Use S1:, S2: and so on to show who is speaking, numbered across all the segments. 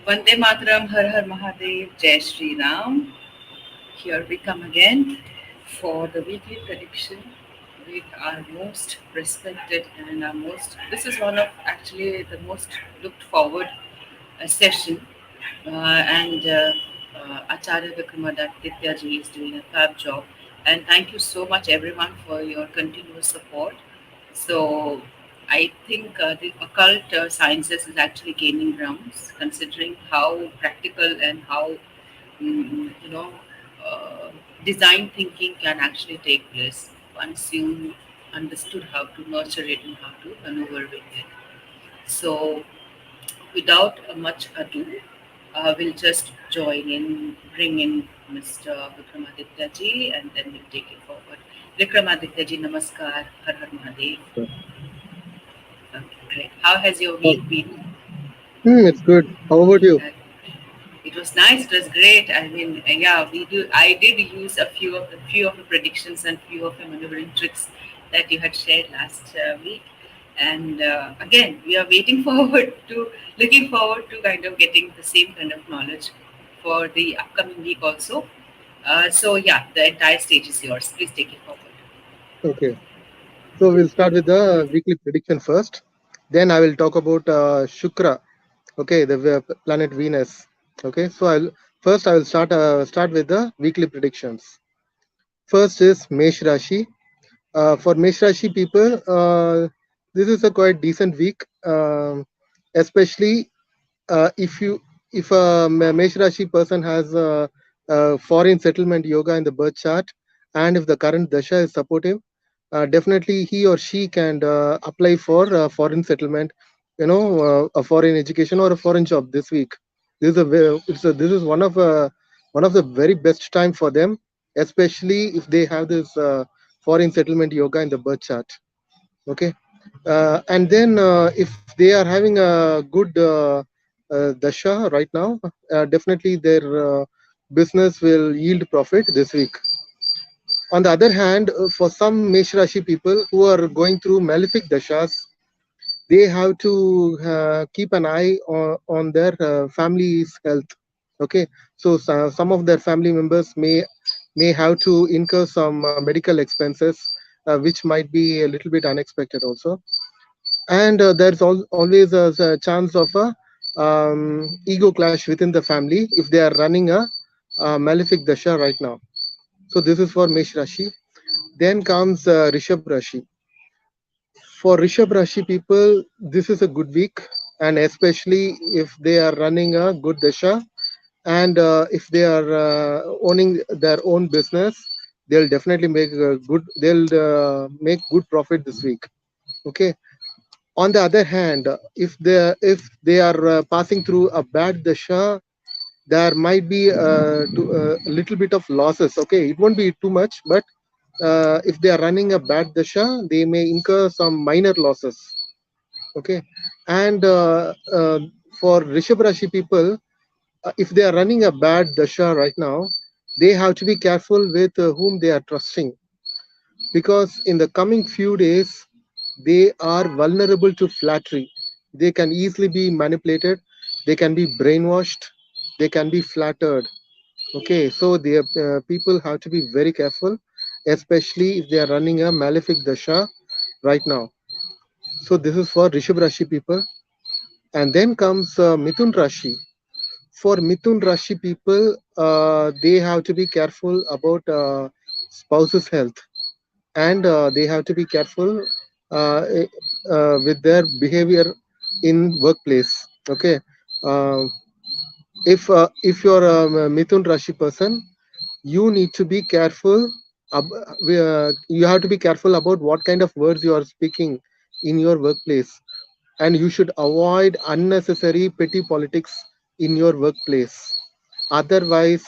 S1: Vande Mataram, Har Har Mahadev, Jai Shri Ram. Here we come again for the weekly prediction with our most respected and our most. This is one of actually the most looked forward session, and Acharya Vikramaditya ji is doing a fab job. And thank you so much, everyone, for your continuous support. So, I think the occult sciences is actually gaining grounds, considering how practical and how you know uh, design thinking can actually take place once you understood how to nurture it and how to maneuver with it. So, without much ado, we'll just join in, bring in Mr. Vikramaditya ji, and then we'll take it forward. Vikramaditya ji, namaskar, Har Har Mahadev. Okay, great. How has your
S2: Oh,
S1: week been?
S2: it's good. How about you?
S1: Uh, it was nice. It was great. I mean, yeah, we do. I did use a few of the predictions and few of the maneuvering tricks that you had shared last week. And again, we are looking forward to kind of getting the same kind of knowledge for the upcoming week also. So yeah, the entire stage is yours. Please take it forward.
S2: Okay. So we'll start with the weekly prediction first. Then I will talk about Shukra. Okay, the planet Venus. Okay. So I will start with the weekly predictions. First is Mesh Rashi. For Mesh Rashi people, this is a quite decent week. Especially if a Mesh Rashi person has foreign settlement yoga in the birth chart, and if the current dasha is supportive, definitely he or she can apply for foreign settlement, a foreign education or a foreign job this week. This is one of the very best time for them, especially if they have this foreign settlement yoga in the birth chart. Okay. And then if they are having a good dasha right now, definitely their business will yield profit this week. On the other hand, for some Mesh Rashi people who are going through malefic dashas, they have to keep an eye on their family's health. Okay, so some of their family members may have to incur some medical expenses, which might be a little bit unexpected also. And there's always a chance of a ego clash within the family if they are running a malefic dasha right now. So this is for Mesh Rashi. Then comes Rishabh Rashi. For Rishabh Rashi people, this is a good week, and especially if they are running a good dasha, and if they are owning their own business, they'll definitely make a good. They'll make good profit this week. Okay. On the other hand, if they are passing through a bad dasha, there might be a little bit of losses. Okay, it won't be too much, but if they are running a bad dasha, they may incur some minor losses. Okay, and for Rishabh Rashi people, if they are running a bad dasha right now, they have to be careful with whom they are trusting, because in the coming few days they are vulnerable to flattery. They can easily be manipulated, they can be brainwashed, they can be flattered. Okay, so the people have to be very careful, especially if they are running a malefic dasha right now. So this is for Rishabh Rashi people. And then comes Mithun Rashi. For Mithun Rashi people, they have to be careful about spouse's health, and they have to be careful with their behavior in workplace. Okay, uh, if you're a Mithun Rashi person, you need to be careful. You have to be careful about what kind of words you are speaking in your workplace, and you should avoid unnecessary petty politics in your workplace. Otherwise,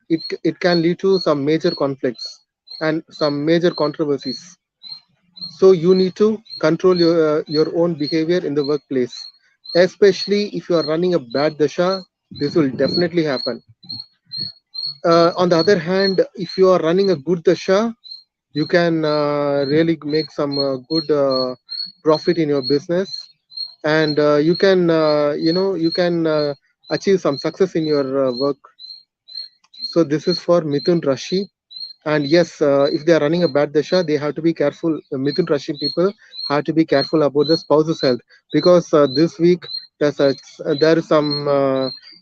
S2: it can lead to some major conflicts and some major controversies. So you need to control your own behavior in the workplace, especially if you are running a bad dasha. This will definitely happen. On the other hand, if you are running a good dasha, you can really make some good profit in your business, and you can achieve some success in your work. So this is for Mithun Rashi. And yes, if they are running a bad dasha, they have to be careful. The Mithun Rashi people have to be careful about the spouse's health, because this week there is some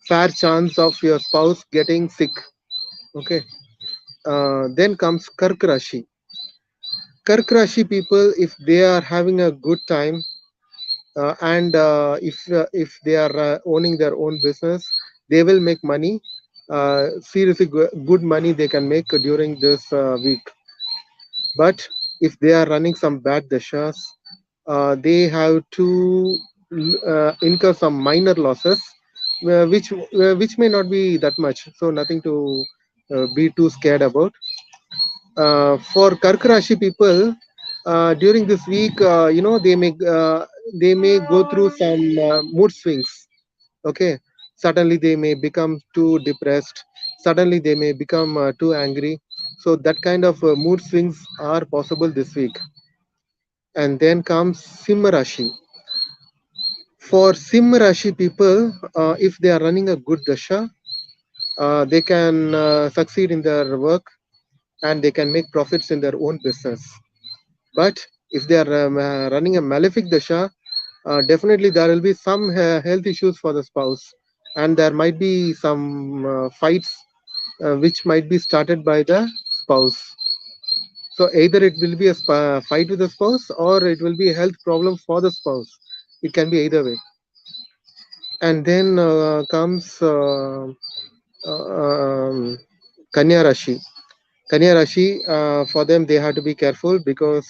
S2: fair chance of your spouse getting sick. Okay. Then comes Karkarashi. Karkarashi people, if they are having a good time, and if they are owning their own business, they will make money. Seriously, good money they can make during this week. But if they are running some bad dashas, they have to incur some minor losses, which may not be that much. So nothing to be too scared about. For Karkarashi people, during this week, they may go through some mood swings. Okay, suddenly they may become too depressed. Suddenly they may become too angry. So that kind of mood swings are possible this week. And then comes Simha Rashi. For Simha Rashi people, if they are running a good dasha, they can succeed in their work, and they can make profits in their own business. But if they are running a malefic dasha, definitely there will be some health issues for the spouse, and there might be some fights which might be started by the spouse. So either it will be a fight with the spouse, or it will be a health problem for the spouse. It can be either way. And then comes Kanya Rashi. Kanya Rashi, for them, they have to be careful, because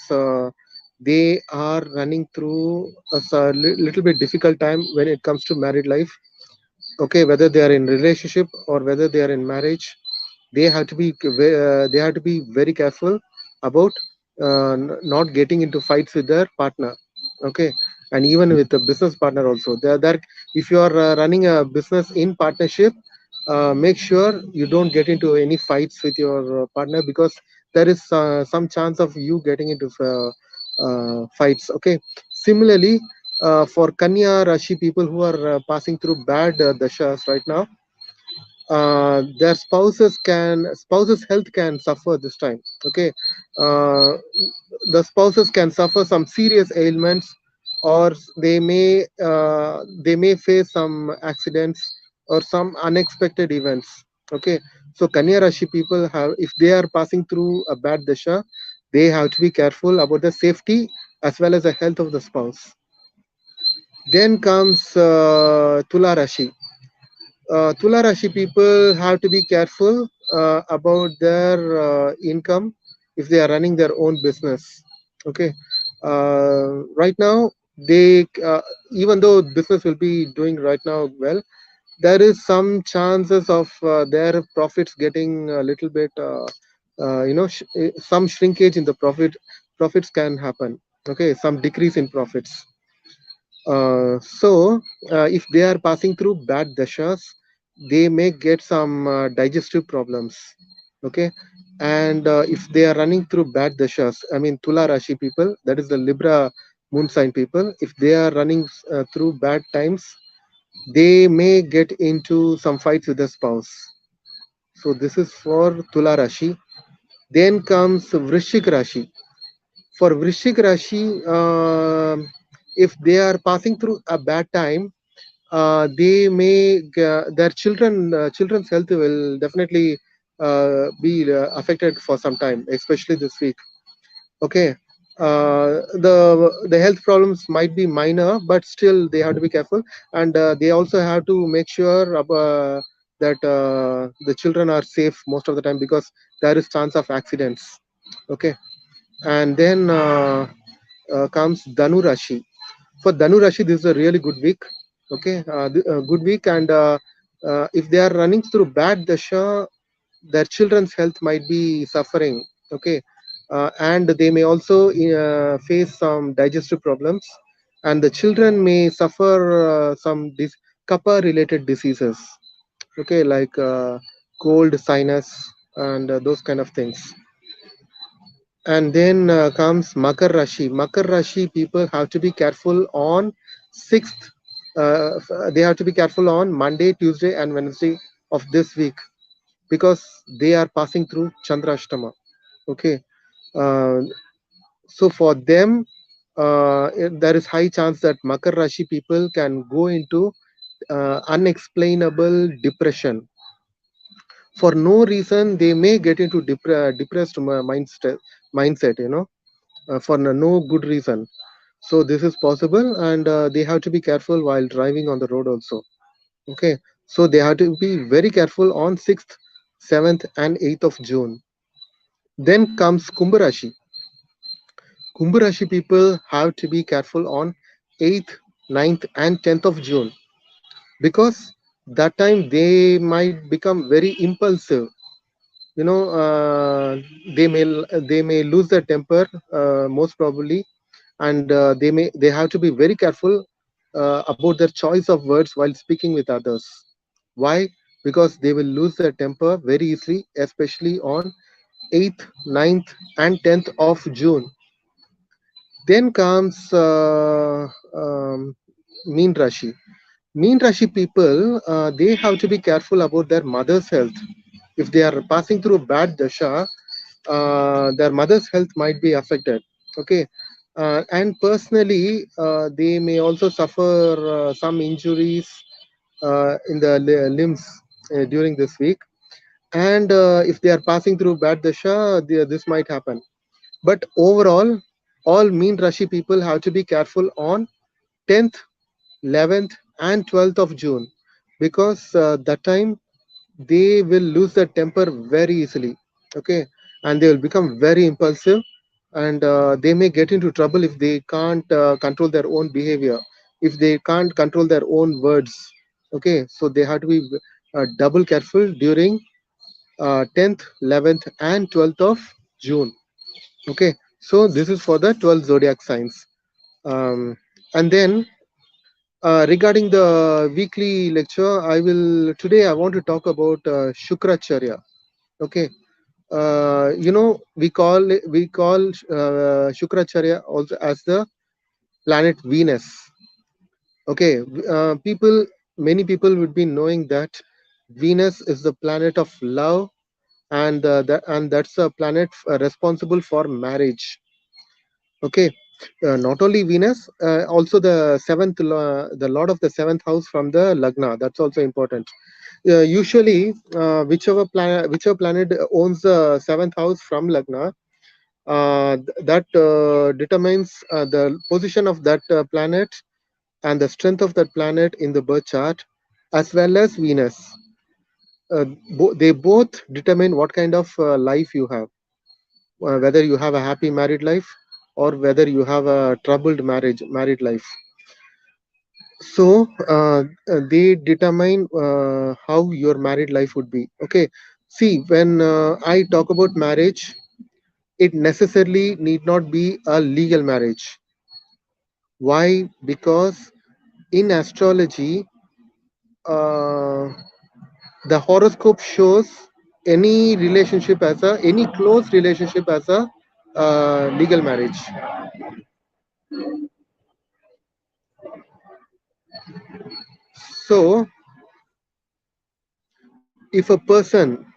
S2: they are running through little bit difficult time when it comes to married life. Okay, whether they are in relationship or whether they are in marriage, they have to be very careful about not getting into fights with their partner. Okay, and even with the business partner also. If you are running a business in partnership, make sure you don't get into any fights with your partner, because there is some chance of you getting into fights. Okay. Similarly, for Kanya Rashi people who are passing through bad dashas right now, their spouses health can suffer this time. Okay. uh, the spouses can suffer some serious ailments, or they may face some accidents or some unexpected events. Okay. So Kanya Rashi people have, if they are passing through a bad dasha, they have to be careful about the safety as well as the health of the spouse. Then comes Tula Rashi. Tula Rashi people have to be careful about their income if they are running their own business. Okay. Right now, they even though business will be doing right now well, there is some chances of their profits getting a little bit, some shrinkage in the profits can happen. Okay, some decrease in profits. If they are passing through bad dashas, they may get some digestive problems. Okay, and if they are running through bad dashas, I mean Tula Rashi people, that is the Libra moon sign people, if they are running through bad times, they may get into some fights with the spouse. So this is for Tula Rashi. Then comes Vrishik Rashi. For Vrishik Rashi, if they are passing through a bad time, they may their children's health will definitely be affected for some time, especially this week. Okay. The health problems might be minor, but still they have to be careful, and they also have to make sure that the children are safe most of the time, because there is chance of accidents. Okay. And then comes Dhanurashi. For Dhanurashi, this is a really good week. Okay, good week, and if they are running through bad dasha, their children's health might be suffering. Okay, and they may also face some digestive problems, and the children may suffer some kapha related diseases. Okay, like cold, sinus, and those kind of things. And then comes Makar Rashi. Makar Rashi people have to be careful on 6th. they have to be careful on Monday, Tuesday, and Wednesday of this week, because they are passing through Chandrashtama. Okay, uh, so for them, there is high chance that Makar Rashi people can go into unexplainable depression. For no reason, they may get into depressed mindset, for no good reason. So this is possible, and they have to be careful while driving on the road also. Okay, so they have to be very careful on 6th, 7th, and 8th of June. Then comes Kumbharashi. Kumbharashi people have to be careful on 8th, 9th, and 10th of June, because that time they might become very impulsive. You know, they may lose their temper, most probably, and they have to be very careful about their choice of words while speaking with others. Why? Because they will lose their temper very easily, especially on 8th, 9th, and 10th of June. Then comes Mean Rashi. Mean Rashi people, they have to be careful about their mother's health. If they are passing through bad dasha, their mother's health might be affected. Okay, and personally, they may also suffer some injuries in the limbs during this week. And if they are passing through bad dasha, this might happen. But overall, all mean Rashi people have to be careful on 10th, 11th, and 12th of June, because that time they will lose their temper very easily. Okay, and they will become very impulsive, and they may get into trouble if they can't control their own behavior, if they can't control their own words. Okay, so they have to be double careful during 10th, 11th, and 12th of June. Okay, so this is for the 12 zodiac signs. And then regarding the weekly lecture, I want to talk about Shukracharya. Okay, we call Shukracharya also as the planet Venus. Okay, many people would be knowing that Venus is the planet of love, and that's a planet responsible for marriage. Okay, not only Venus, also the lord of the seventh house from the Lagna. That's also important. Usually, whichever planet owns the seventh house from Lagna, that determines the position of that planet and the strength of that planet in the birth chart, as well as Venus. They both determine what kind of life you have, whether you have a happy married life or whether you have a troubled married life. So they determine how your married life would be. Okay, see, when I talk about marriage, it necessarily need not be a legal marriage. Why? Because in astrology, uh, the horoscope shows any close relationship as a legal marriage. So if a person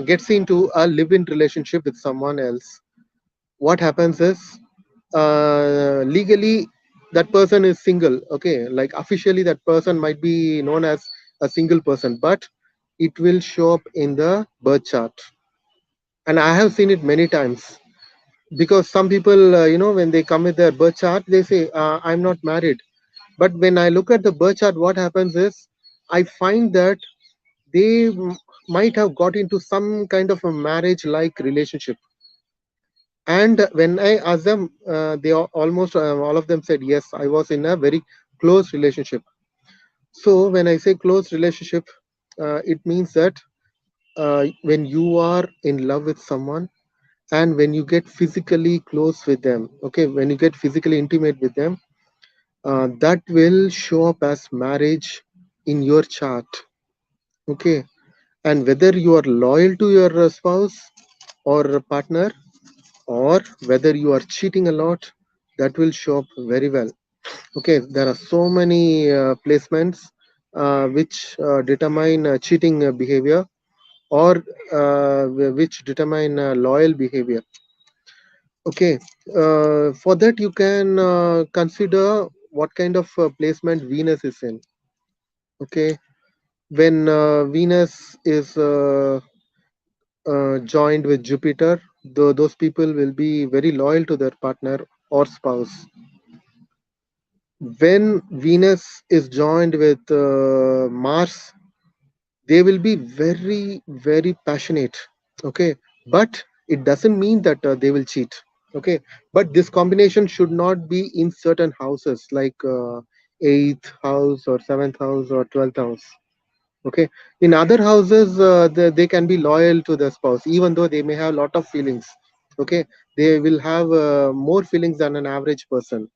S2: gets into a live-in relationship with someone else, what happens is, legally that person is single. Okay, like officially that person might be known as a single person, but it will show up in the birth chart. And I have seen it many times, because some people, when they come with their birth chart, they say, I'm not married. But when I look at the birth chart, what happens is, I find that they might have got into some kind of a marriage like relationship. And when I asked them, they almost all of them said, yes, I was in a very close relationship. So when I say close relationship, it means that when you are in love with someone, and when you get physically close with them, okay, when you get physically intimate with them, that will show up as marriage in your chart. Okay, and whether you are loyal to your spouse or partner, or whether you are cheating a lot, that will show up very well. Okay, there are so many placements which determine cheating behavior, or which determine loyal behavior. Okay, for that you can consider what kind of placement Venus is in. Okay, when Venus is joined with Jupiter, those people will be very loyal to their partner or spouse. When Venus is joined with Mars, they will be very, very passionate. Okay, but it doesn't mean that they will cheat. Okay, but this combination should not be in certain houses like eighth house or seventh house or 12th house. Okay, in other houses they can be loyal to the spouse even though they may have a lot of feelings. Okay, they will have more feelings than an average person,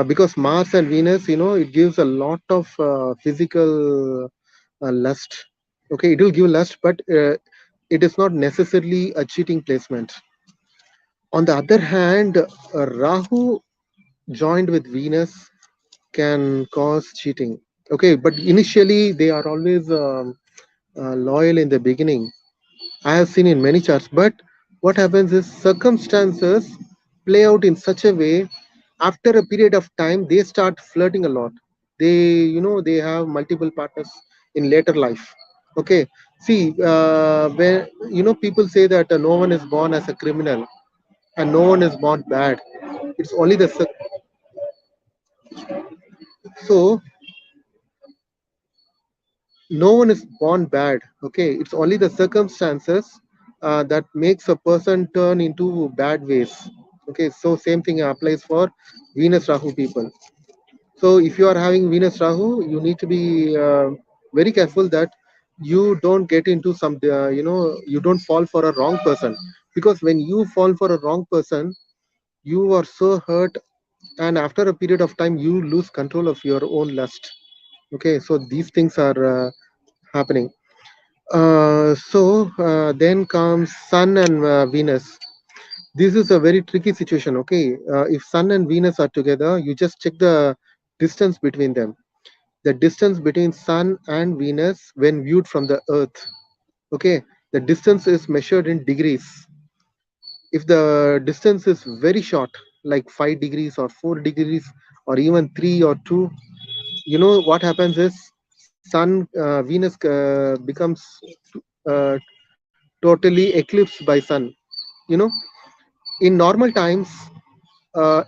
S2: because Mars and Venus, it gives a lot of physical lust. Okay, it will give lust, but it is not necessarily a cheating placement. On the other hand, Rahu joined with Venus can cause cheating. Okay, but initially they are always loyal in the beginning. I have seen in many charts, but what happens is circumstances play out in such a way, after a period of time they start flirting a lot. They have multiple partners in later life. Okay, see, when people say that no one is born as a criminal and no one is born bad. It's only so no one is born bad. Okay, it's only the circumstances that makes a person turn into bad ways. Okay, so same thing applies for Venus Rahu people. So if you are having Venus Rahu, you need to be very careful that you don't get into some you don't fall for a wrong person, because when you fall for a wrong person, you are so hurt, and after a period of time you lose control of your own lust. Okay, so these things are happening. Then comes Sun and Venus. This is a very tricky situation. Okay, if Sun and Venus are together, you just check the distance between them. The distance between Sun and Venus when viewed from the Earth. Okay, the distance is measured in degrees. If the distance is very short, like 5 degrees or 4 degrees, or even 3 or 2, what happens is Sun Venus becomes uh, totally eclipsed by Sun. You know, in normal times,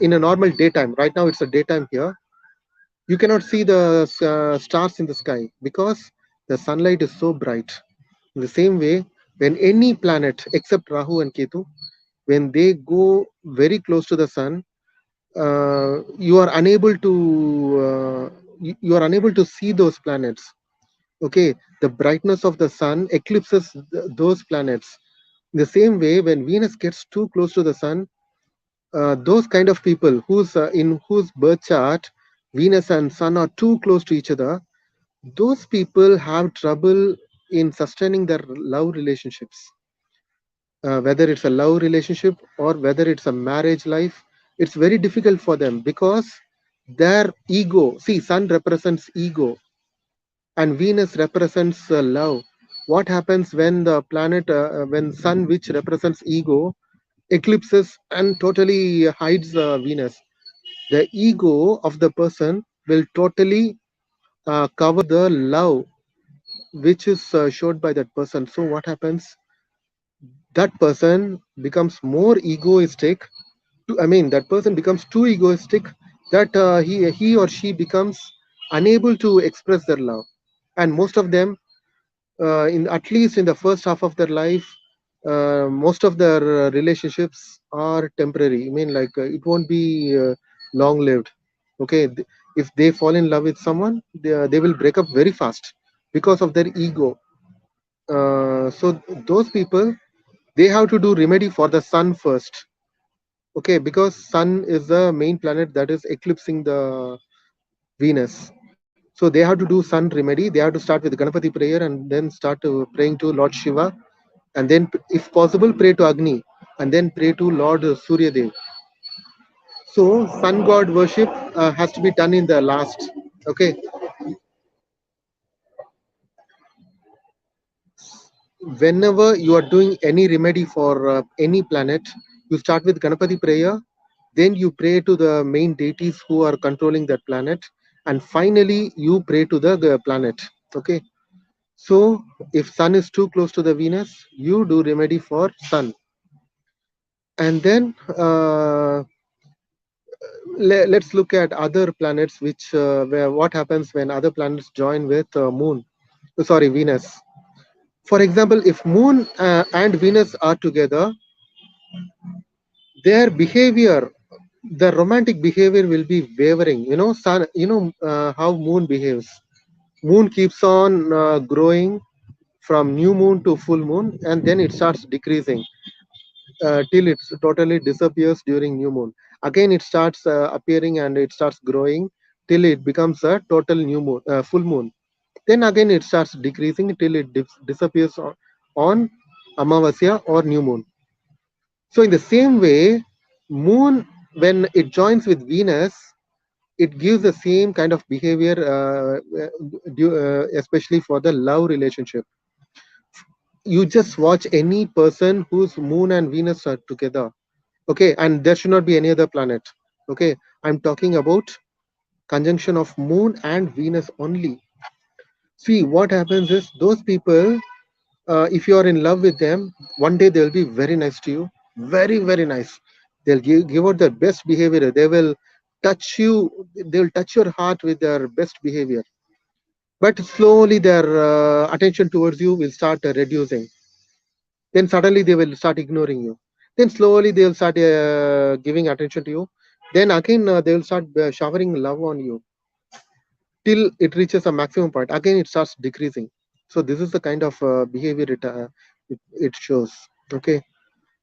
S2: in a normal daytime, right now it's a daytime here, you cannot see the stars in the sky because the sunlight is so bright. In the same way, when any planet except Rahu and Ketu, when they go very close to the sun, you are unable to you are unable to see those planets. Okay, the brightness of the sun eclipses those planets. In the same way, when Venus gets too close to the sun, those kind of people in whose birth chart Venus and Sun are too close to each other, those people have trouble in sustaining their love relationships. Whether it's a love relationship or whether it's a marriage life, it's very difficult for them because their ego. See, Sun represents ego and Venus represents love. What happens when the planet, when Sun, which represents ego, eclipses and totally hides Venus? The ego of the person will totally cover the love which is showed by that person. So what happens? That person becomes more egoistic. I mean, that person becomes too egoistic that he or she becomes unable to express their love. And most of them, in at least in the first half of their life, most of their relationships are temporary. I mean, like it won't be long lived. Okay, if they fall in love with someone, they will break up very fast because of their ego. So those people, they have to do remedy for the sun first. Okay, because sun is the main planet that is eclipsing the Venus. So they have to do sun remedy. They have to start with Ganapati prayer and then start praying to Lord Shiva, and then if possible pray to Agni, and then pray to Lord Surya Dev. So sun god worship has to be done in the last. Okay, whenever you are doing any remedy for any planet, you start with Ganapati prayer, then you pray to the main deities who are controlling that planet, and finally you pray to the planet. Okay, so if sun is too close to the Venus, you do remedy for sun, and then let's look at other planets, which where what happens when other planets join with moon. Sorry, Venus. For example, if moon and Venus are together, their behavior, the romantic behavior will be wavering. You know, sun. You know how moon behaves. Moon keeps on growing from new moon to full moon, and then it starts decreasing till it totally disappears during new moon. Again, it starts appearing and it starts growing till it becomes a total new moon, full moon. Then again, it starts decreasing till it disappears on Amavasya or new moon. So, in the same way, moon, when it joins with Venus, it gives the same kind of behavior, especially for the love relationship. You just watch any person whose moon and Venus are together. Okay, and there should not be any other planet. Okay, I'm talking about conjunction of moon and Venus only. See, what happens is those people, if you are in love with them, one day they'll be very nice to you, very very nice. They'll give out their best behavior. They will touch you. They will touch your heart with their best behavior. But slowly their attention towards you will start reducing. Then suddenly they will start ignoring you. Then slowly they will start giving attention to you. Then again they will start showering love on you till it reaches a maximum point. Again it starts decreasing. So this is the kind of behavior it shows. Okay,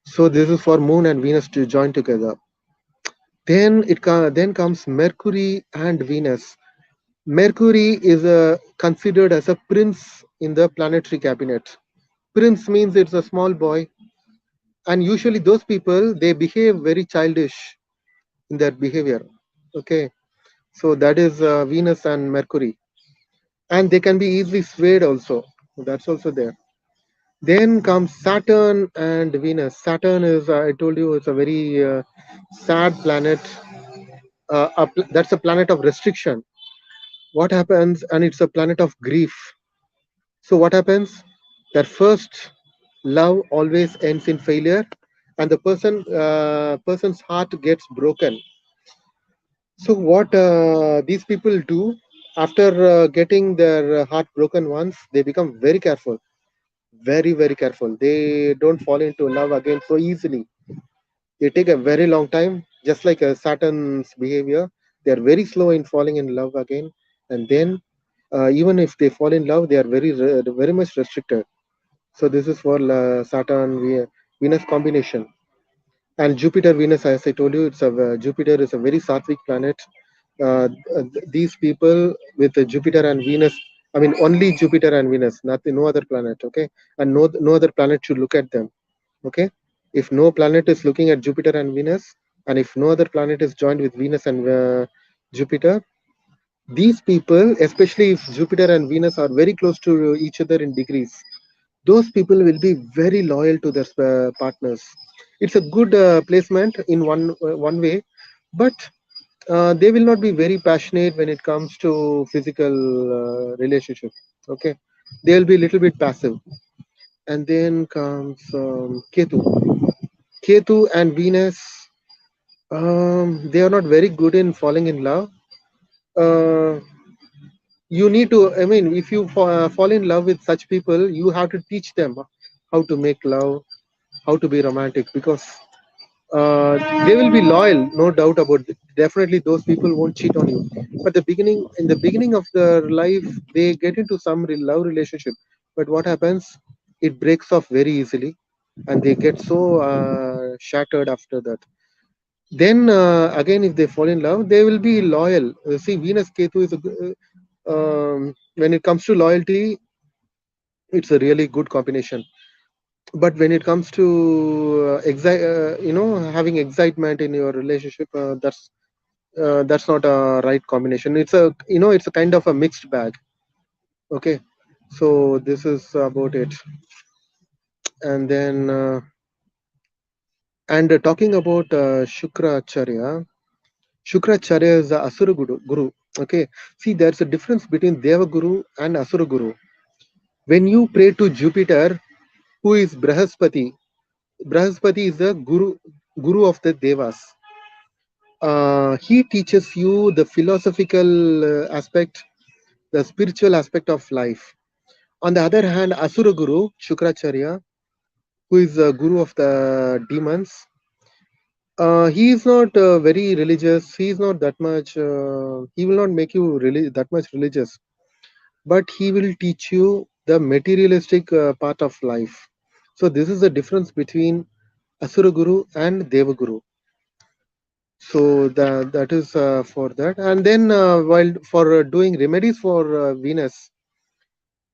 S2: so this is for moon and Venus to join together. Then then comes Mercury and Venus. Mercury is considered as a prince in the planetary cabinet. Prince means it's a small boy, and usually those people, they behave very childish in their behavior. Okay, so that is Venus and Mercury, and they can be easily swayed also. That's also there. Then comes Saturn and Venus. Saturn is, I told you, it's a very sad planet. That's a planet of restriction. What happens? And it's a planet of grief. So what happens? That first love always ends in failure, and the person's heart gets broken. So what these people do after getting their heart broken once, they become very careful, very very careful. They don't fall into love again so easily. They take a very long time, just like Saturn's behavior. They are very slow in falling in love again, and then even if they fall in love, they are very much restricted. So this is for Saturn Venus combination. And Jupiter Venus, as I told you, it's a Jupiter is a very sattvic planet. These people with Jupiter and Venus, I mean only Jupiter and Venus, nothing, no other planet. Okay, and no other planet should look at them. Okay, if no planet is looking at Jupiter and Venus, and if no other planet is joined with Venus and Jupiter, these people, especially if Jupiter and Venus are very close to each other in degrees, those people will be very loyal to their partners. It's a good placement in one way, but they will not be very passionate when it comes to physical relationship. Okay, they will be a little bit passive. And then comes Ketu. Ketu and Venus. They are not very good in falling in love. Uh, you need to. I mean, if you fall in love with such people, you have to teach them how to make love, how to be romantic, because uh, they will be loyal, no doubt about it. Definitely those people won't cheat on you, but in the beginning of their life, they get into some love relationship, but what happens, it breaks off very easily, and they get so shattered after that. Then again, if they fall in love, they will be loyal. See, Venus Ketu is when it comes to loyalty, it's a really good combination. But when it comes to having excitement in your relationship, that's not a right combination. It's a kind of a mixed bag. Okay, so this is about it. And then talking about Shukracharya is the Asura Guru. Okay, see, there's a difference between Deva Guru and Asura Guru. When you pray to Jupiter, who is Brahaspati, Brahaspati is the Guru of the Devas. He teaches you the philosophical aspect, the spiritual aspect of life. On the other hand, Asura Guru, Shukracharya, who is the Guru of the demons, he is not very religious. He is not that much. He will not make you really that much religious, but he will teach you the materialistic part of life. So this is the difference between Asura Guru and Deva Guru. So that is for that. And then while for doing remedies for Venus,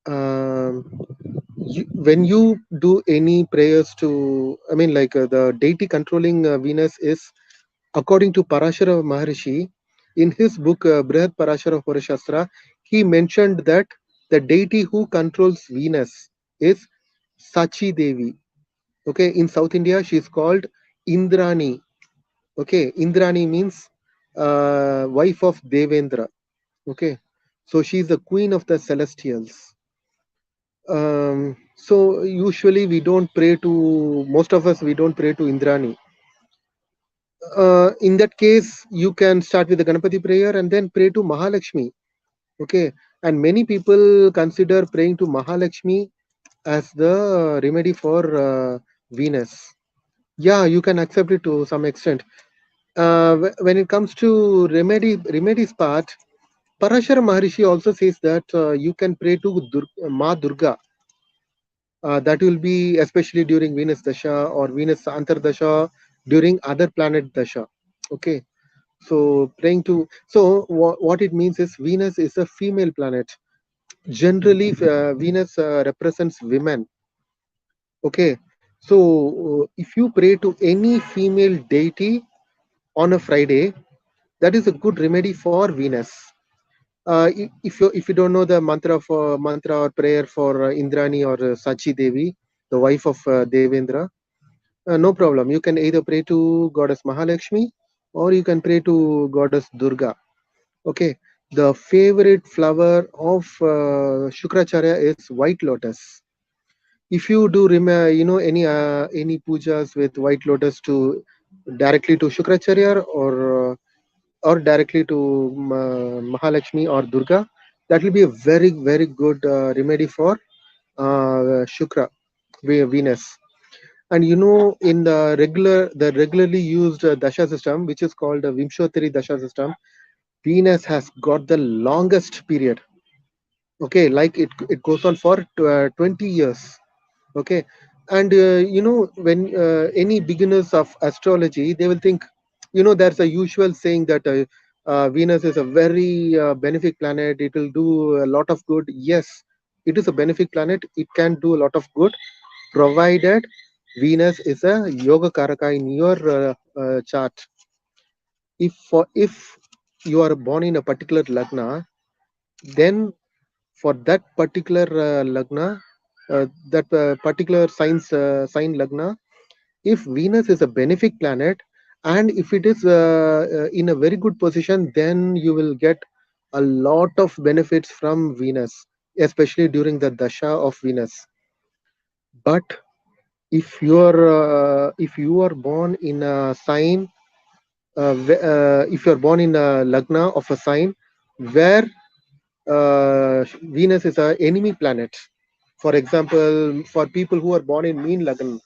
S2: um, when you do any prayers to, I mean, like the deity controlling Venus is according to Parashara Maharishi. In his book Brihad Parashara Purashastra, he mentioned that the deity who controls Venus is Sachi Devi. Okay, in South India, she is called Indrani. Okay, Indrani means wife of Devendra. Okay, so she is the queen of the celestials. So usually we don't pray to, most of us we don't pray to Indrani. In that case, you can start with the Ganapati prayer and then pray to Mahalakshmi. Okay, and many people consider praying to Mahalakshmi as the remedy for Venus. Yeah, you can accept it to some extent. When it comes to remedies part, Parashara Maharishi also says that you can pray to Ma Durga. That will be especially during Venus Dasha or Venus Antardasha during other planet Dasha. Okay, so praying to, so what it means is Venus is a female planet. Generally, Venus represents women. Okay, so if you pray to any female deity on a Friday, that is a good remedy for Venus. If you don't know the mantra or prayer for Indrani or Sachi Devi, the wife of Devendra, no problem. You can either pray to goddess Mahalakshmi or you can pray to goddess Durga. Okay. The favorite flower of Shukracharya is white lotus. If you do any pujas with white lotus to directly to Shukracharya or directly to Mahalakshmi or Durga, that will be a very very good remedy for Shukra, Venus. And in the regularly used dasha system, which is called the Vimshottari dasha system, Venus has got the longest period. Okay, like it goes on for 20 years. Okay, and when any beginners of astrology, they will think, there's a usual saying that Venus is a very benefic planet. It will do a lot of good. Yes, it is a benefic planet. It can do a lot of good, provided Venus is a yoga karaka in your chart. If you are born in a particular lagna, then for that particular lagna, that particular sign lagna, if Venus is a benefic planet and if it is in a very good position, then you will get a lot of benefits from Venus, especially during the dasha of Venus. But if you are born in a sign, if you are born in a lagna of a sign where Venus is a enemy planet. For example, for people who are born in Meen Lagna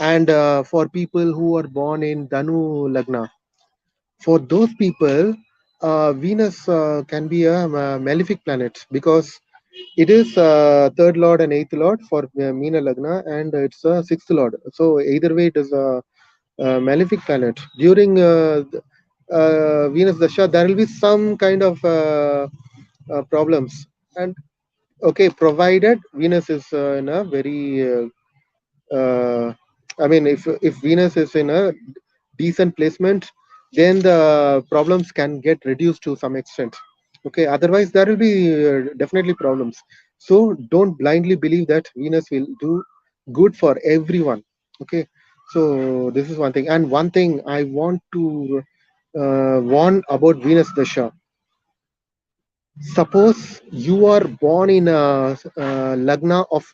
S2: and for people who are born in Dhanu Lagna, for those people, Venus can be a malefic planet because it is third lord and eighth lord for Meena Lagna, and it's a sixth lord. So either way, it is a malefic planet. During Venus Dasha, there will be some kind of problems, and okay, provided Venus is in a very uh, I mean, if Venus is in a decent placement, then the problems can get reduced to some extent. Okay, otherwise there will be definitely problems. So don't blindly believe that Venus will do good for everyone. Okay, so this is one thing, and one thing I want to warn about Venus Dasha. Suppose you are born in a lagna of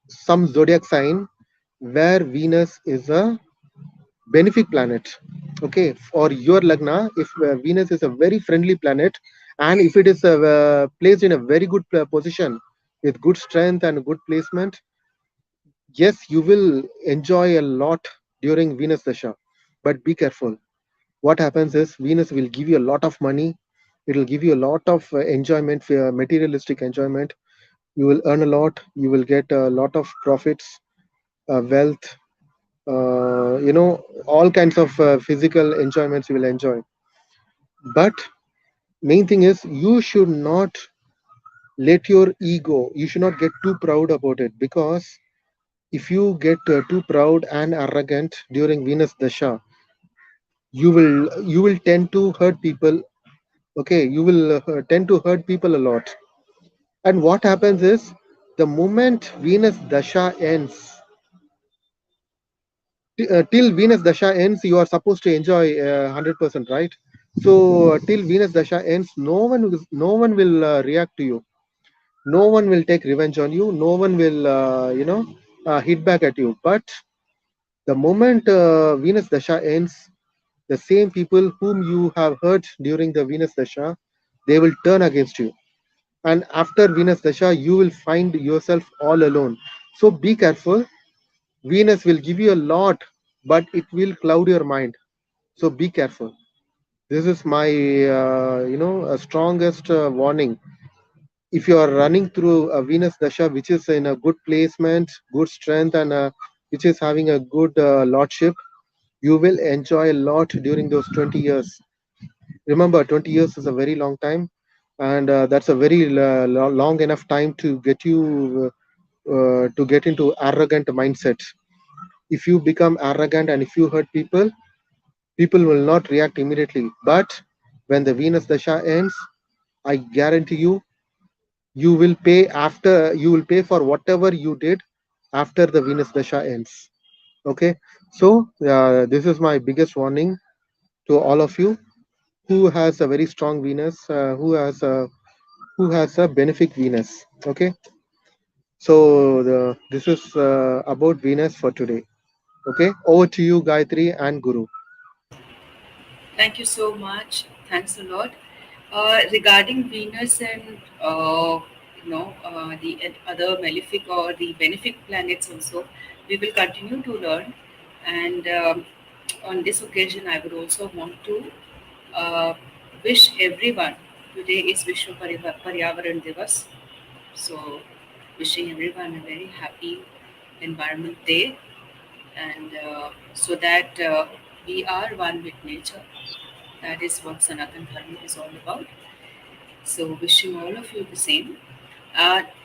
S2: some zodiac sign where Venus is a benefic planet. Okay, for your lagna, if Venus is a very friendly planet, and if it is placed in a very good position with good strength and good placement, yes, you will enjoy a lot during Venus Dasha. But be careful. What happens is Venus will give you a lot of money. It will give you a lot of enjoyment, materialistic enjoyment. You will earn a lot. You will get a lot of profits, wealth, all kinds of physical enjoyments you will enjoy. But main thing is you should not let your ego, you should not get too proud about it, because if you get too proud and arrogant during Venus Dasha, you will tend to hurt people. Okay, you will tend to hurt people a lot. And what happens is, the moment Venus Dasha ends, till Venus Dasha ends, you are supposed to enjoy 100%, right? So till Venus Dasha ends, no one will react to you. No one will take revenge on you. No one will, hit back at you. But the moment Venus Dasha ends, the same people whom you have hurt during the Venus Dasha, they will turn against you. And after Venus Dasha, you will find yourself all alone. So be careful. Venus will give you a lot, but it will cloud your mind. So be careful. This is my, strongest warning. If you are running through a Venus Dasha, which is in a good placement, good strength, and which is having a good lordship, you will enjoy a lot during those 20 years. Remember, 20 years is a very long time, and that's a very long enough time to get you to get into arrogant mindset. If you become arrogant and if you hurt people, people will not react immediately. But when the Venus Dasha ends, I guarantee you, you will pay for whatever you did after the Venus Dasha ends. Okay, so this is my biggest warning to all of you who has a very strong Venus, who has a benefic Venus. Okay, so this is about Venus for today. Okay, over to you, Gayatri and Guru.
S1: Thank you so much. Thanks a lot. Regarding Venus and the other malefic or the benefic planets also, we will continue to learn. And on this occasion, I would also want to uh, wish everyone. Today is Vishwa Paryavaran Divas, so wishing everyone a very happy Environment Day, and so that we are one with nature. That is what Sanatan Dharma is all about. So, wishing all of you the same.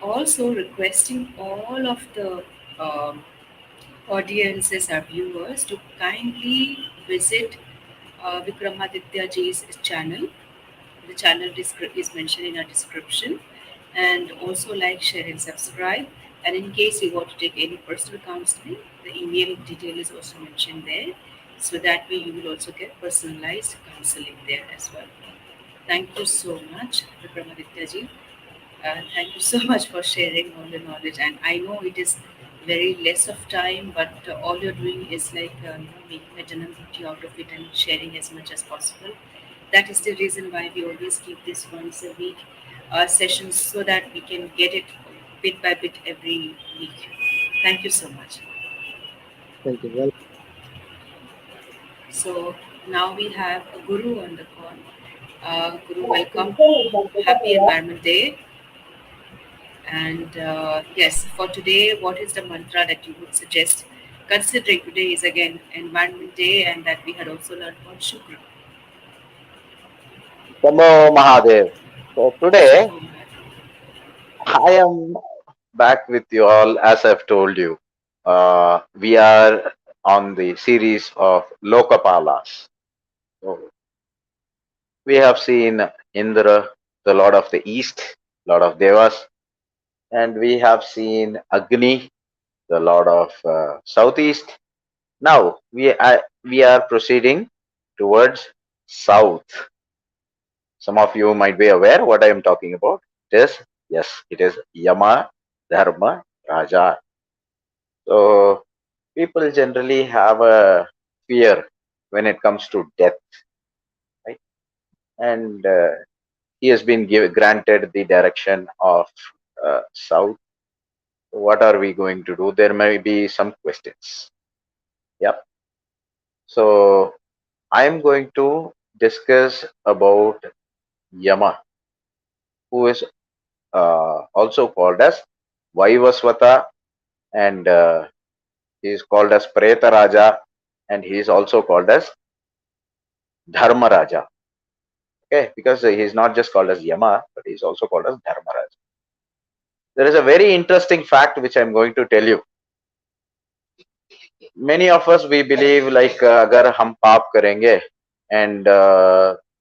S1: Also, requesting all of the um, audiences, our viewers, to kindly visit Vikramaditya ji's channel. The channel is mentioned in our description. And also, like, share, and subscribe. And in case you want to take any personal counseling, the email detail is also mentioned there. So that way, you will also get personalized counseling there as well. Thank you so much, Vikramaditya ji. Thank you so much for sharing all the knowledge. And I know it is very less of time, but all you're doing is like making a Janam out of it and sharing as much as possible. That is the reason why we always keep this once a week sessions so that we can get it bit by bit every week. Thank you so much.
S2: Thank you. Well,
S1: So now we have a Guru on the call. Guru, welcome. Happy Environment Day. And yes, for today, what is the mantra that you would suggest? Considering today is again Environment Day, and that we had also learned about Shukra.
S3: Hello, Mahadev. So today
S1: Shukra.
S3: I am back with you all as I've told you. we are on the series of Lokapalas. So we have seen Indra, the Lord of the East, Lord of Devas, and we have seen Agni, the Lord of Southeast. Now we are proceeding towards South. Some of you might be aware what I am talking about. It is, yes, it is Yama Dharma Raja. So people generally have a fear when it comes to death, right? And he has been granted the direction of South. What are we going to do? There may be some questions. Yep. So I am going to discuss about Yama, who is also called as Vaivasvata, and he is called as Preta Raja, and he is also called as Dharma Raja. Okay, because he is not just called as Yama, but he is also called as Dharma Raja. There is a very interesting fact which I am going to tell you. Many of us we believe like अगर हम पाप करेंगे and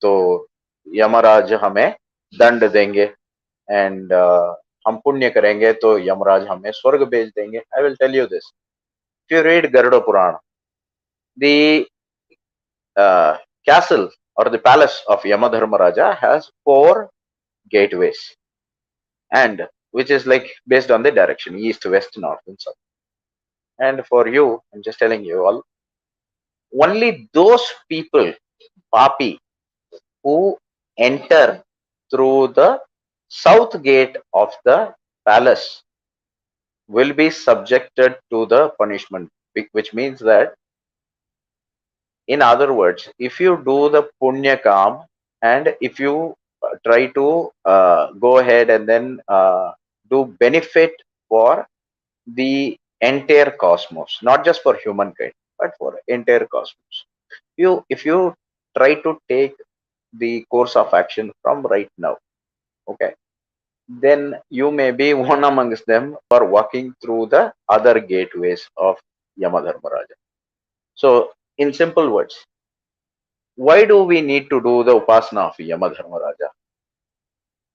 S3: तो यमराज हमें दंड देंगे and हम पुण्य करेंगे तो यमराज हमें स्वर्ग भेज देंगे. I will tell you this. If you read Garuda Purana, the castle or the palace of Yamadharmaraja has 4 gateways, and which is like based on the direction east, west, north, and south. And for you, I'm just telling you all, only those people, papi, who enter through the south gate of the palace will be subjected to the punishment, which means that, in other words, if you do the punya kam and if you try to go ahead and then do benefit for the entire cosmos, not just for humankind, but for entire cosmos. If you try to take the course of action from right now, okay, then you may be one amongst them or walking through the other gateways of Yamadharmaraja. So, in simple words, why do we need to do the upasana of Yamadharmaraja?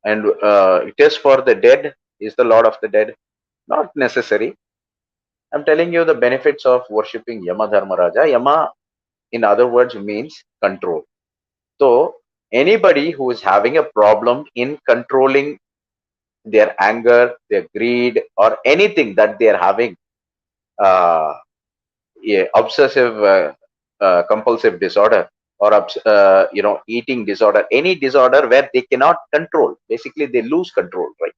S3: And it is for the dead, is the Lord of the dead? Not necessary. I'm telling you the benefits of worshipping Yamadharmaraja. Yama, in other words, means control. So, anybody who is having a problem in controlling their anger, their greed, or anything that they are having, uh, obsessive compulsive disorder, or eating disorder, any disorder where they cannot control, basically they lose control, right?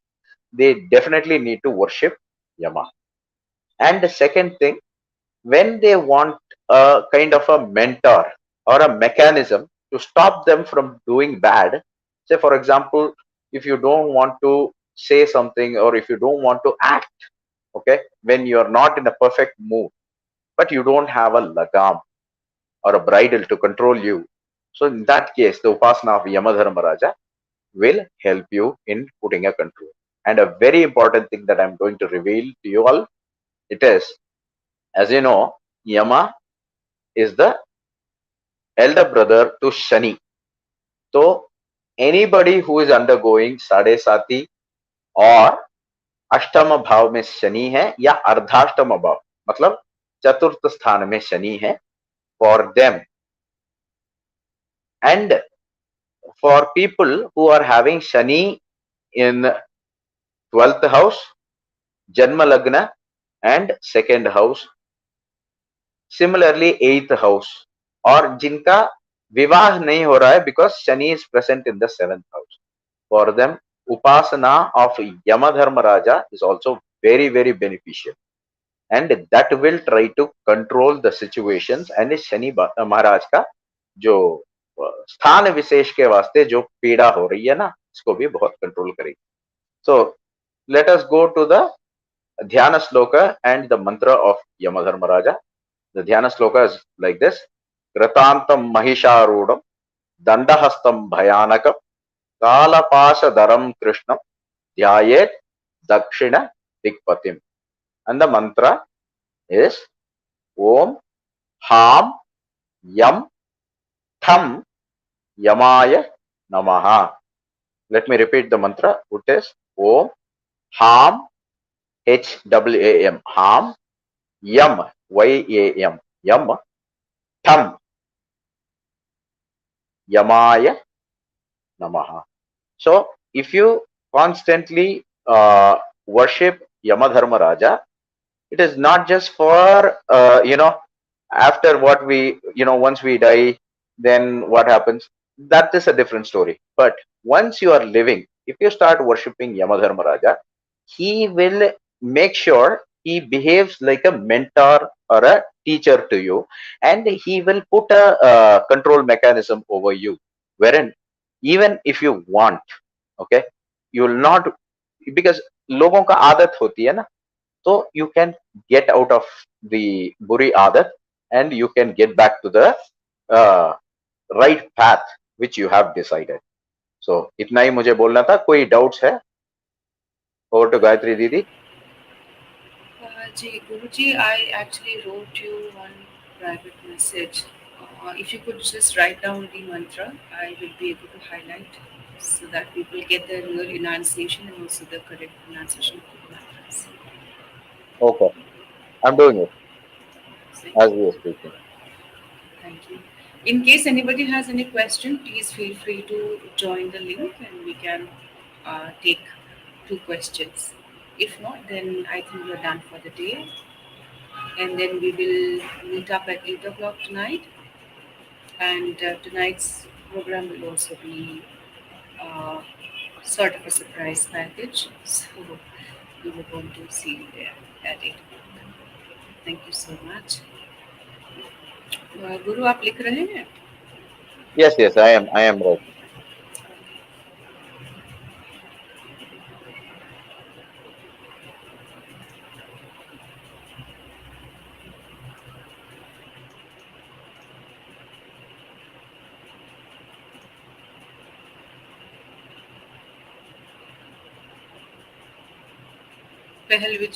S3: They definitely need to worship Yama. And the second thing, when they want a kind of a mentor or a mechanism to stop them from doing bad, say for example, if you don't want to say something or if you don't want to act, okay, when you are not in a perfect mood, but you don't have a lagam or a bridle to control you, so in that case the upasana of Yamadharmaraja will help you in putting a control. And a very important thing that I'm going to reveal to you all, it is, as you know, Yama is the elder brother to Shani. So anybody who is undergoing Sade Sati और अष्टम भाव में शनि है या अर्धाष्टम भाव, मतलब चतुर्थ स्थान में शनि है, for them and for people who are having Shani in 12th house, Janma Lagna, and 2nd house, similarly 8th house, और जिनका विवाह नहीं हो रहा है because Shani is present in the 7th house, for them upasana of Yamadharmaraja is also very, very beneficial, and that will try to control the situations. And Shani महाराज का जो स्थान विशेष के वास्ते जो पीड़ा हो रही है ना, इसको भी बहुत कंट्रोल करेगी. So let us go to the Dhyana Sloka and the mantra of Yamadharmaraja. The Dhyana Sloka is like this: Kratantam Mahisharudam Dandahastam Bhayanakam Kalapashadaram Krishnam Dhyayet Dakshina Dikpatim. And the mantra is Om Ham Yam Tham Yamaya Namaha. Let me repeat the mantra. It is Om Ham HAAM Ham Yam YAM Yam Tham Yamaya Namaha. So if you constantly worship Yamadharmaraja, it is not just for after what we once we die, then what happens, that is a different story. But once you are living, if you start worshipping Yamadharmaraja, he will make sure he behaves like a mentor or a teacher to you, and he will put a control mechanism over you, wherein even if you want, okay, you will not, because लोगों का आदत होती है ना, so you can get out of the buri adat and you can get back to the uh, right path which you have decided. So इतना ही मुझे बोलना था. कोई doubts है? Over to Gayatri Didi.
S1: Guruji, I actually wrote you one private message. If you could just write down the mantra, I will be able to highlight so that people get the real enunciation and also the correct pronunciation of the mantras.
S3: Okay, I'm doing it as we are speaking.
S1: Thank you. In case anybody has any question, please feel free to join the link and we can take 2 questions. If not, then I think we're done for the day. And then we will meet up at 8 o'clock tonight. And tonight's program will also be uh, sort of a surprise package. So we will going to see you there at 8 o'clock. Thank you so much. गुरु आप लिख रहे हैं?
S3: Yes, I am right.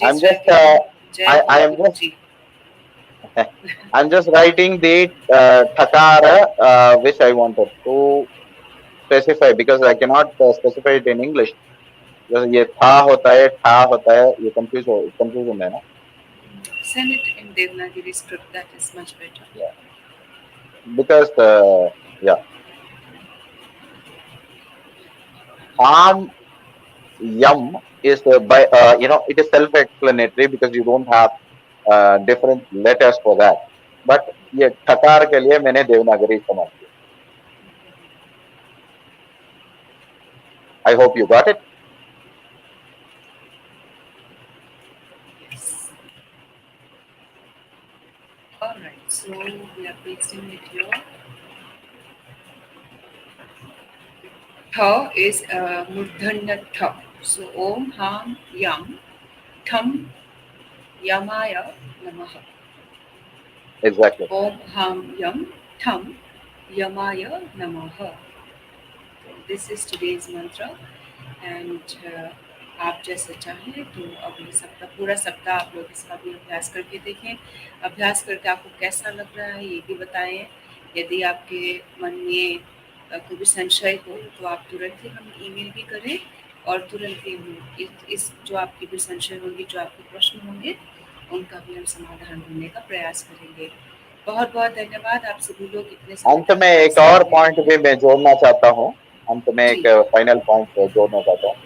S3: I'm just I am just I'm just writing the thakara which I wanted to specify, because I cannot specify it in English. Because ये था होता है, ठा होता है, ये confusion है ना.
S1: Send it in Devanagari script. That is much better.
S3: Yeah. Because yeah, Ham Yam is by it is self-explanatory because you don't have different letters for that. But ये ठकार के लिए मैंने देवनागरी इस्तेमाल किया. I hope you got it.
S1: Yes. All right. So we are pasting it here. Tha is murdhanya tha. So Om Ham Yam Tham Yamaya Namaha.
S3: Exactly.
S1: Om Ham Yam Tham Yamaya Namaha. This is today's mantra. And आप जैसे चाहें तो अगले सप्ताह पूरा सप्ताह आप लोग इसका भी अभ्यास करके देखें. अभ्यास करके आपको कैसा लग रहा है ये भी बताएं. यदि आपके मन में कोई भी संशय हो तो आप तुरंत ही हम ईमेल भी करें और तुरंत ही इस जो आपके भी संशय होंगे, जो आपके प्रश्न होंगे, उनका भी हम समाधान ढूंढने का प्रयास करेंगे. बहुत बहुत धन्यवाद आप सभी लोग इतने.
S3: अंत में एक और पॉइंट भी मैं जोड़ना चाहता हूँ. अंत में एक फाइनल पॉइंट जोड़ना चाहता हूँ.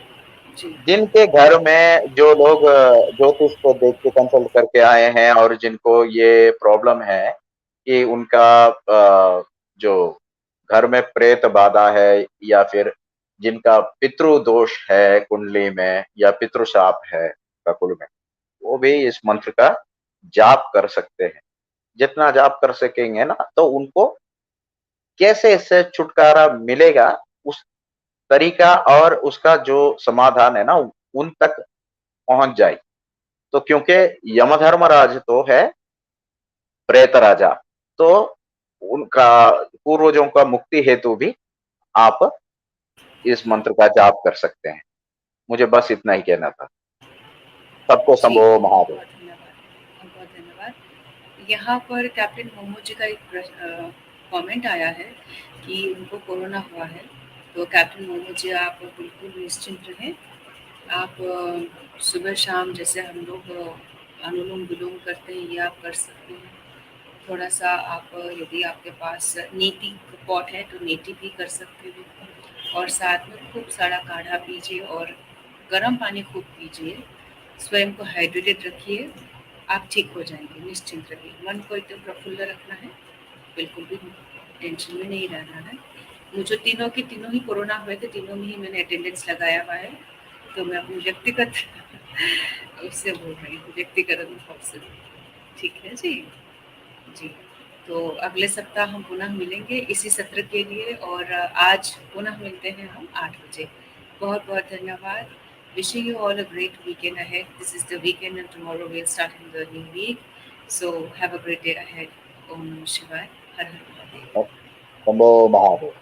S3: जिनके घर में जो लोग ज्योतिष को देख के कंसल्ट करके आए हैं और जिनको ये प्रॉब्लम है कि उनका जो घर में प्रेत बाधा है या फिर जिनका पितृ दोष है कुंडली में या पितृशाप है कुल में, वो भी इस मंत्र का जाप कर सकते हैं. जितना जाप कर सकेंगे ना तो उनको कैसे इससे छुटकारा मिलेगा उस तरीका और उसका जो समाधान है ना उन तक पहुंच जाए. तो क्योंकि यमधर्मराज तो है प्रेत राजा, तो उनका पूर्वजों का मुक्ति हेतु भी आप इस मंत्र का जाप कर सकते हैं. मुझे बस इतना ही कहना था. सबको शंभो महादेव.
S1: बहुत धन्यवाद. यहाँ पर कैप्टन मोमो जी का एक कमेंट आया है कि उनको कोरोना हुआ है। तो कैप्टन मोमो जी आप बिल्कुल निश्चिंत रहें। आप सुबह शाम जैसे हम लोग अनुलोम विलोम करते हैं, ये आप कर सकते हैं। थोड़ा सा आप यदि आपके पास नीति पॉट है तो नीति भी कर सकते हैं। और साथ में खूब सारा काढ़ा पीजिए और गर्म पानी खूब पीजिए। स्वयं को हाइड्रेटेड रखिए। आप ठीक हो जाएंगे, निश्चिंत रहिए। मन को एकदम प्रफुल्ल रखना है, बिल्कुल भी टेंशन में नहीं रहना है। मुझे तीनों की तीनों ही कोरोना हुए थे, तीनों में ही मैंने अटेंडेंस लगाया हुआ है। तो मैं अपनी व्यक्तिगत उससे बोल रही हूँ, व्यक्तिगत अनुभव से। ठीक है जी। जी, तो अगले सप्ताह हम पुनः मिलेंगे इसी सत्र के लिए, और आज पुनः मिलते हैं हम 8 बजे। बहुत बहुत धन्यवाद। Wishing you all a great weekend ahead. This is the weekend and tomorrow we'll start in the new week. So have a great day ahead. Om Namah Shivaya. Har Har Mahadev.
S3: Shambho Mahadev.